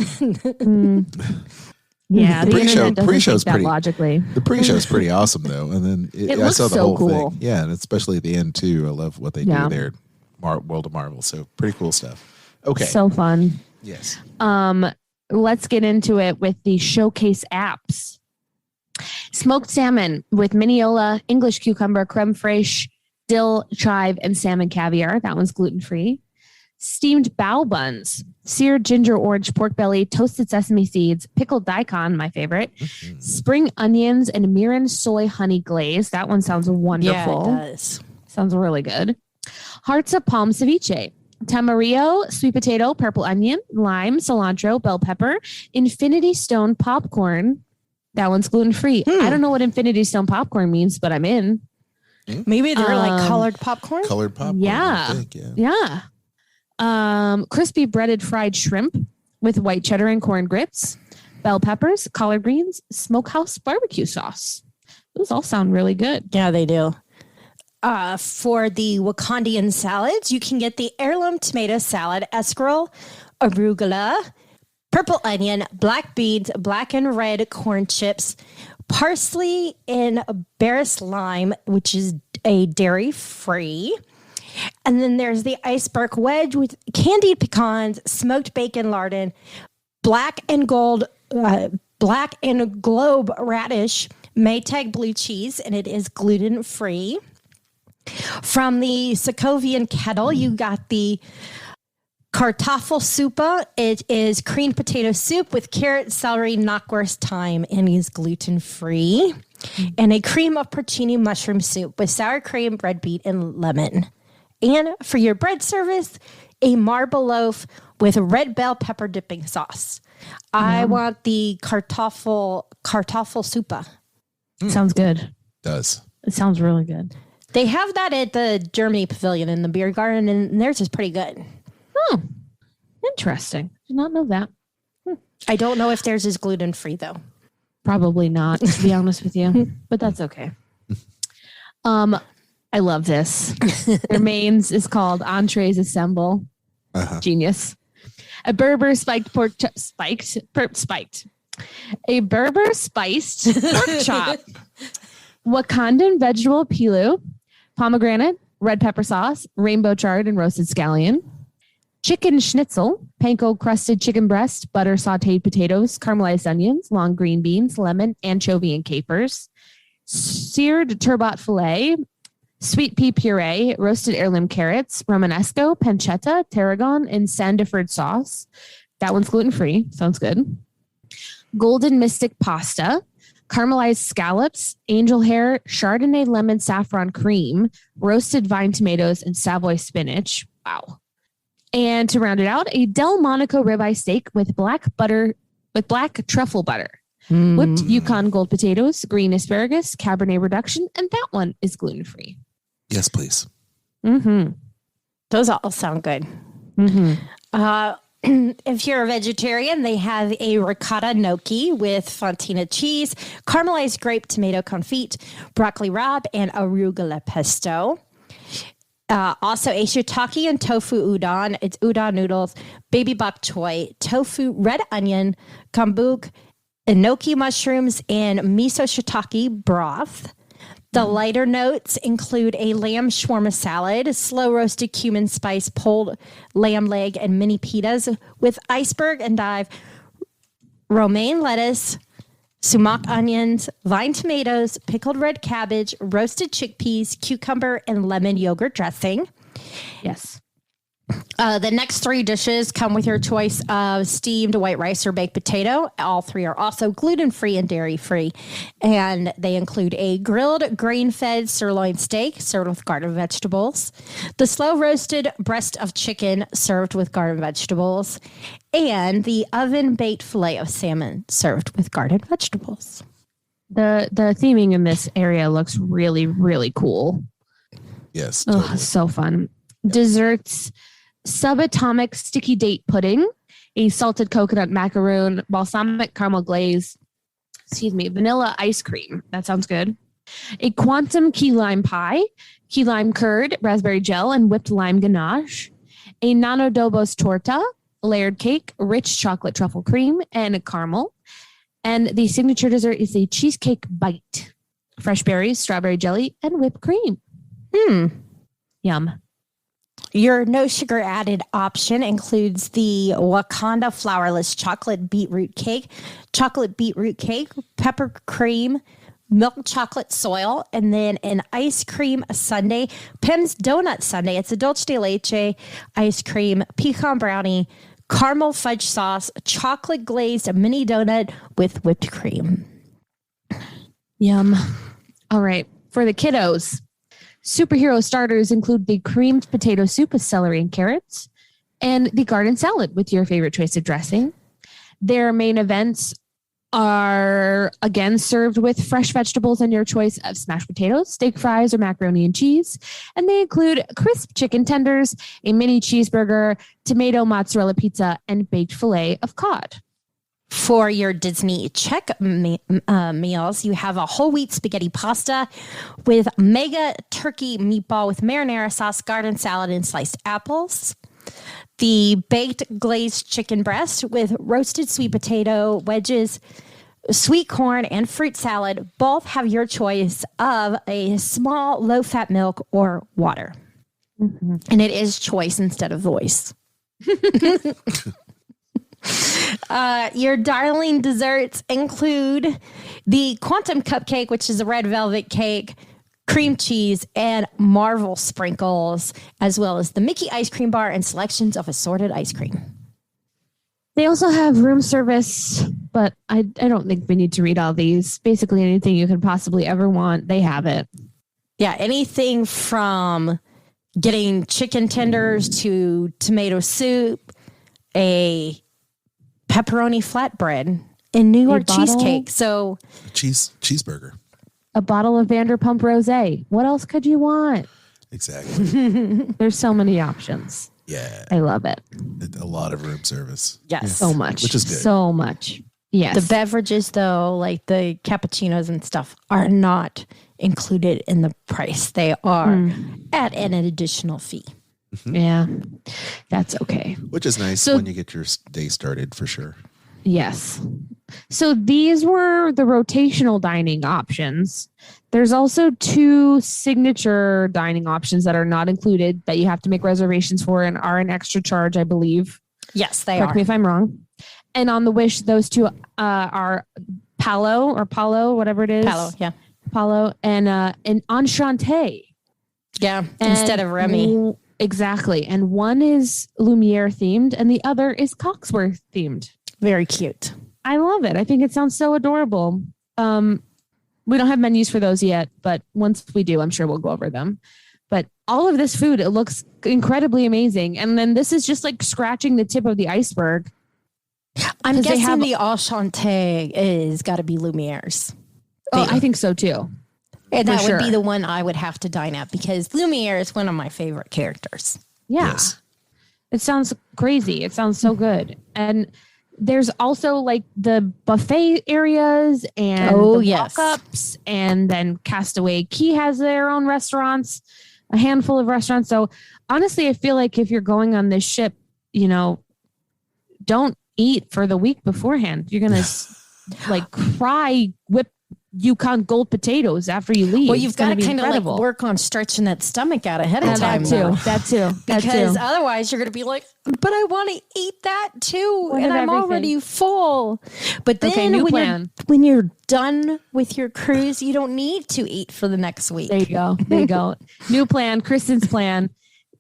Yeah, the internet doesn't pre-show's think that pretty logically. The pre-show's pretty awesome though, and then It I looks saw the so whole cool. thing. Yeah, and especially at the end too. I love what they do there, World of Marvel. So pretty cool stuff. Okay, so fun. Yes. Let's get into it with the showcase apps. Smoked salmon with Mineola, English cucumber, creme fraiche, dill, chive, and salmon caviar. That one's gluten-free. Steamed bao buns, seared ginger orange pork belly, toasted sesame seeds, pickled daikon, my favorite, spring onions, and mirin soy honey glaze. That one sounds wonderful. Yeah, it does. Sounds really good. Hearts of palm ceviche, tamarillo, sweet potato, purple onion, lime, cilantro, bell pepper, infinity stone popcorn. That one's gluten-free. I don't know what infinity stone popcorn means, but I'm in. Maybe they're like colored popcorn. Colored popcorn. Yeah. I think, Yeah. Crispy breaded fried shrimp with white cheddar and corn grits, bell peppers, collard greens, smokehouse barbecue sauce. Those all sound really good. Yeah, they do. For the Wakandian salads, you can get the heirloom tomato salad, escarole, arugula, purple onion, black beans, black and red corn chips, parsley, and Barris lime, which is a dairy-free. And then there's the iceberg wedge with candied pecans, smoked bacon lardon, black and globe radish, Maytag blue cheese, and it is gluten-free. From the Sokovian kettle, you got the Kartoffelsuppe. It is creamed potato soup with carrot, celery, knockwurst, thyme, and is gluten-free. And a cream of porcini mushroom soup with sour cream, red beet, and lemon. And for your bread service, a marble loaf with red bell pepper dipping sauce. I want the Kartoffelsuppe. Sounds good. It does. It sounds really good. They have that at the Germany Pavilion in the beer garden, and theirs is pretty good. Oh, interesting. Did not know that. I don't know if theirs is gluten-free, though. Probably not, to be honest with you, but that's okay. I love this. Their mains is called Entrees Assemble. Genius. A Berber spiked pork spiked. A Berber spiced pork chop. Wakandan vegetable pilau, pomegranate, red pepper sauce, rainbow chard, and roasted scallion. Chicken schnitzel, panko crusted chicken breast, butter sauteed potatoes, caramelized onions, long green beans, lemon, anchovy, and capers. Seared turbot filet, sweet pea puree, roasted heirloom carrots, romanesco, pancetta, tarragon, and sandiford sauce. That one's gluten-free. Sounds good. Golden mystic pasta, caramelized scallops, angel hair, Chardonnay lemon saffron cream, roasted vine tomatoes, and Savoy spinach. Wow. And to round it out, a Delmonico ribeye steak with black truffle butter, whipped Yukon gold potatoes, green asparagus, Cabernet reduction, and that one is gluten-free. Yes, please. Those all sound good. If you're a vegetarian, they have a ricotta gnocchi with fontina cheese, caramelized grape tomato confit, broccoli rabe, and arugula pesto. Also, a shiitake and tofu udon. It's udon noodles, baby bok choy, tofu, red onion, kombucha, enoki mushrooms, and miso shiitake broth. The lighter notes include a lamb shawarma salad, slow roasted cumin spice, pulled lamb leg, and mini pitas with iceberg and dive, romaine lettuce, sumac onions, vine tomatoes, pickled red cabbage, roasted chickpeas, cucumber, and lemon yogurt dressing. Yes. The next three dishes come with your choice of steamed white rice or baked potato. All three are also gluten-free and dairy-free. And they include a grilled, grain-fed sirloin steak served with garden vegetables, the slow-roasted breast of chicken served with garden vegetables, and the oven-baked filet of salmon served with garden vegetables. The theming in this area looks really, really cool. Yes. Totally. Oh, so fun. Yep. Desserts, subatomic sticky date pudding, a salted coconut macaroon, balsamic caramel glaze, vanilla ice cream. That sounds good. A quantum key lime pie, key lime curd, raspberry gel, and whipped lime ganache. A nano dobos torta, layered cake, rich chocolate truffle cream, and a caramel. And the signature dessert is a cheesecake bite. Fresh berries, strawberry jelly, and whipped cream. Yum. Your no sugar added option includes the Wakanda flourless chocolate beetroot cake, pepper cream, milk chocolate soil, and then an ice cream sundae, Pim's donut sundae. It's a dulce de leche, ice cream, pecan brownie, caramel fudge sauce, chocolate glazed mini donut with whipped cream. Yum. All right. For the kiddos, superhero starters include the creamed potato soup with celery and carrots and the garden salad with your favorite choice of dressing. Their main events are again served with fresh vegetables and your choice of smashed potatoes, steak fries, or macaroni and cheese. And they include crisp chicken tenders, a mini cheeseburger, tomato mozzarella pizza, and baked filet of cod. For your Disney check meals, you have a whole wheat spaghetti pasta with mega turkey meatball with marinara sauce, garden salad, and sliced apples. The baked glazed chicken breast with roasted sweet potato wedges, sweet corn, and fruit salad. Both have your choice of a small low-fat milk or water. And it is choice instead of voice. Your darling desserts include the Quantum Cupcake, which is a red velvet cake, cream cheese, and Marvel sprinkles, as well as the Mickey ice cream bar and selections of assorted ice cream. They also have room service, but I don't think we need to read all these. Basically, anything you could possibly ever want, they have it. Yeah, anything from getting chicken tenders to tomato soup, a pepperoni flatbread, and New York cheesecake. So cheeseburger. A bottle of Vanderpump Rosé. What else could you want? Exactly. There's so many options. Yeah. I love it. A lot of room service. Yes. So much. Which is good. So much. Yes. The beverages, though, like the cappuccinos and stuff, are not included in the price. They are at an additional fee. Yeah. That's okay. Which is nice when you get your day started, for sure. Yes. So these were the rotational dining options. There's also 2 signature dining options that are not included that you have to make reservations for and are an extra charge, I believe. Yes, they Correct are. me if I'm wrong. And on the Wish, those 2 are Palo, whatever it is. Palo and Enchante. Yeah, instead of Remy. Exactly. And one is Lumiere themed and the other is Cogsworth themed. Very cute. I love it. I think it sounds so adorable. We don't have menus for those yet, but once we do, I'm sure we'll go over them. But all of this food, it looks incredibly amazing. And then this is just like scratching the tip of the iceberg. I'm guessing the Enchante is got to be Lumiere's. Oh, I think so too. And that would be the one I would have to dine at because Lumiere is one of my favorite characters. Yeah. Yes. It sounds crazy. It sounds so good. And there's also like the buffet areas and the walk-ups, and then Castaway Key has their own restaurants, a handful of restaurants. So honestly, I feel like if you're going on this ship, don't eat for the week beforehand. You're going to cry whipped Yukon Gold potatoes after you leave. Well, you've got to kind of work on stretching that stomach out ahead of time. That too. Because otherwise you're going to be like, but I want to eat that too. And I'm already full. But then when you're done with your cruise, you don't need to eat for the next week. There you go. New plan, Kristen's plan.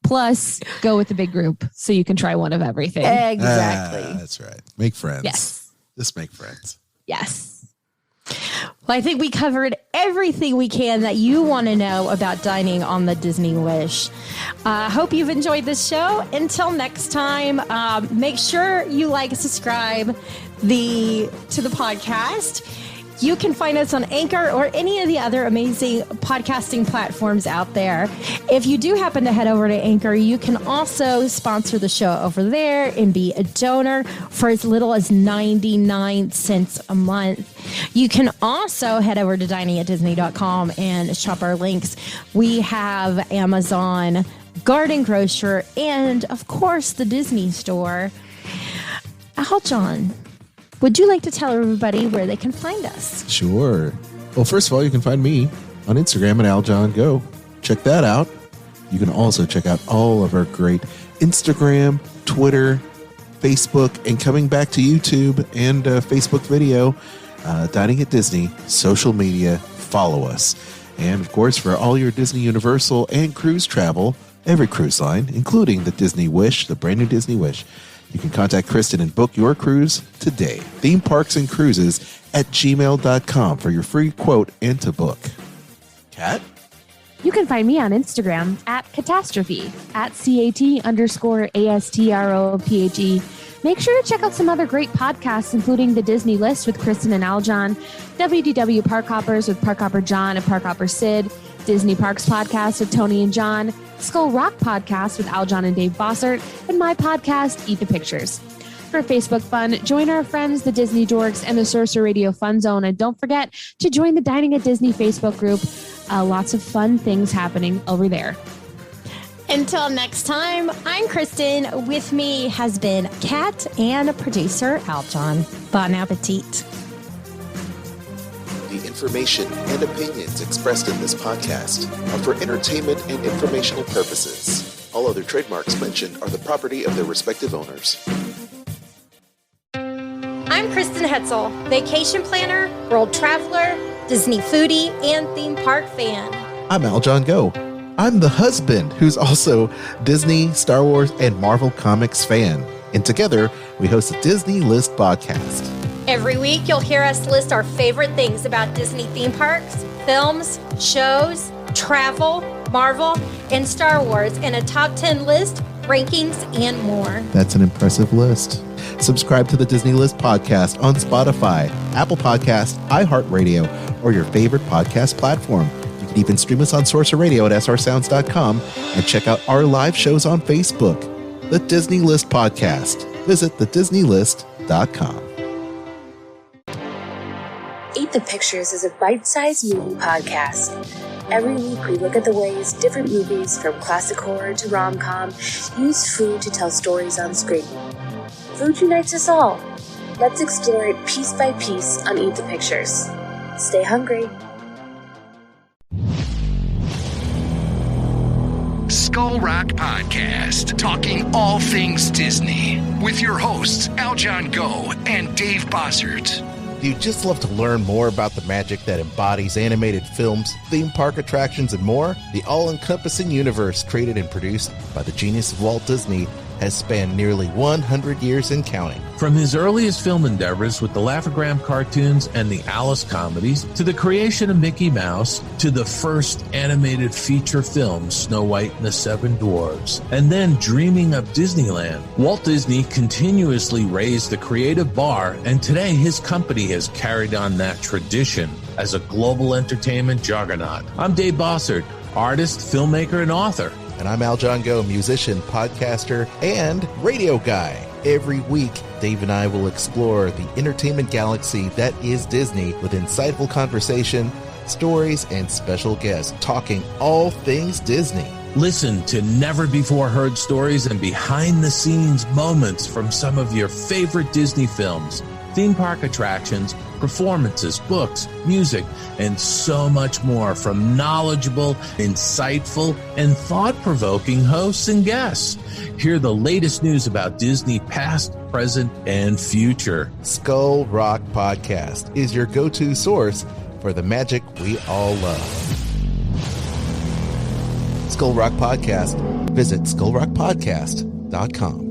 Plus, go with the big group so you can try one of everything. Exactly. That's right. Make friends. Yes. Just make friends. Yes. Well, I think we covered everything we can that you want to know about dining on the Disney Wish. Hope you've enjoyed this show. Until next time, make sure you like and subscribe to the podcast. You can find us on Anchor or any of the other amazing podcasting platforms out there. If you do happen to head over to Anchor, you can also sponsor the show over there and be a donor for as little as 99 cents a month. You can also head over to diningatdisney.com and shop our links. We have Amazon, Garden Grocer, and of course the Disney Store. Aljon, would you like to tell everybody where they can find us? Sure. Well, first of all, you can find me on Instagram at Aljon Go. Check that out. You can also check out all of our great Instagram, Twitter, Facebook, and coming back to YouTube and Facebook video, Dining at Disney, social media, follow us. And of course, for all your Disney Universal and cruise travel, every cruise line, including the Disney Wish, the brand new Disney Wish, you can contact Kristen and book your cruise today. Theme Parks and Cruises at gmail.com for your free quote and to book. Kat? You can find me on Instagram at Catastrophe, at CAT_ASTROPHE. Make sure to check out some other great podcasts, including The Disney List with Kristen and Aljon, WDW Park Hoppers with Park Hopper John and Park Hopper Sid, Disney Parks Podcast with Tony and John, Skull Rock Podcast with Aljon and Dave Bossert, and my podcast, Eat the Pictures. For Facebook fun, join our friends, the Disney Dorks and the Sorcerer Radio Fun Zone. And don't forget to join the Dining at Disney Facebook group. Lots of fun things happening over there. Until next time, I'm Kristen. With me has been Kat and producer Aljon. Bon appetit. The information and opinions expressed in this podcast are for entertainment and informational purposes. All other trademarks mentioned are the property of their respective owners. I'm Kristen Hoetzel, vacation planner, world traveler, Disney foodie, and theme park fan. I'm Aljon Go. I'm the husband who's also Disney, Star Wars, and Marvel Comics fan. And together, we host a Disney List podcast. Every week, you'll hear us list our favorite things about Disney theme parks, films, shows, travel, Marvel, and Star Wars in a top 10 list, rankings, and more. That's an impressive list. Subscribe to the Disney List podcast on Spotify, Apple Podcasts, iHeartRadio, or your favorite podcast platform. You can even stream us on Sorcerer Radio at srsounds.com and check out our live shows on Facebook. The Disney List podcast. Visit thedisneylist.com. Eat the Pictures is a bite-sized movie podcast. Every week we look at the ways different movies, from classic horror to rom-com, use food to tell stories on screen. Food unites us all. Let's explore it piece by piece on Eat the Pictures. Stay hungry. Skull Rock Podcast, talking all things Disney, with your hosts Aljon Go and Dave Bossert. Do you just love to learn more about the magic that embodies animated films, theme park attractions, and more? The all-encompassing universe created and produced by the genius of Walt Disney has spanned nearly 100 years and counting. From his earliest film endeavors with the Laugh-O-Gram cartoons and the Alice comedies, to the creation of Mickey Mouse, to the first animated feature film, Snow White and the Seven Dwarfs, and then dreaming up Disneyland, Walt Disney continuously raised the creative bar, and today his company has carried on that tradition as a global entertainment juggernaut. I'm Dave Bossert, artist, filmmaker, and author. And I'm Aljon Go, musician, podcaster, and radio guy. Every week, Dave and I will explore the entertainment galaxy that is Disney with insightful conversation, stories, and special guests talking all things Disney. Listen to never-before-heard stories and behind-the-scenes moments from some of your favorite Disney films, theme park attractions, performances, books, music, and so much more from knowledgeable, insightful, and thought-provoking hosts and guests. Hear the latest news about Disney past, present, and future. Skull Rock Podcast is your go-to source for the magic we all love. Skull Rock Podcast. Visit skullrockpodcast.com.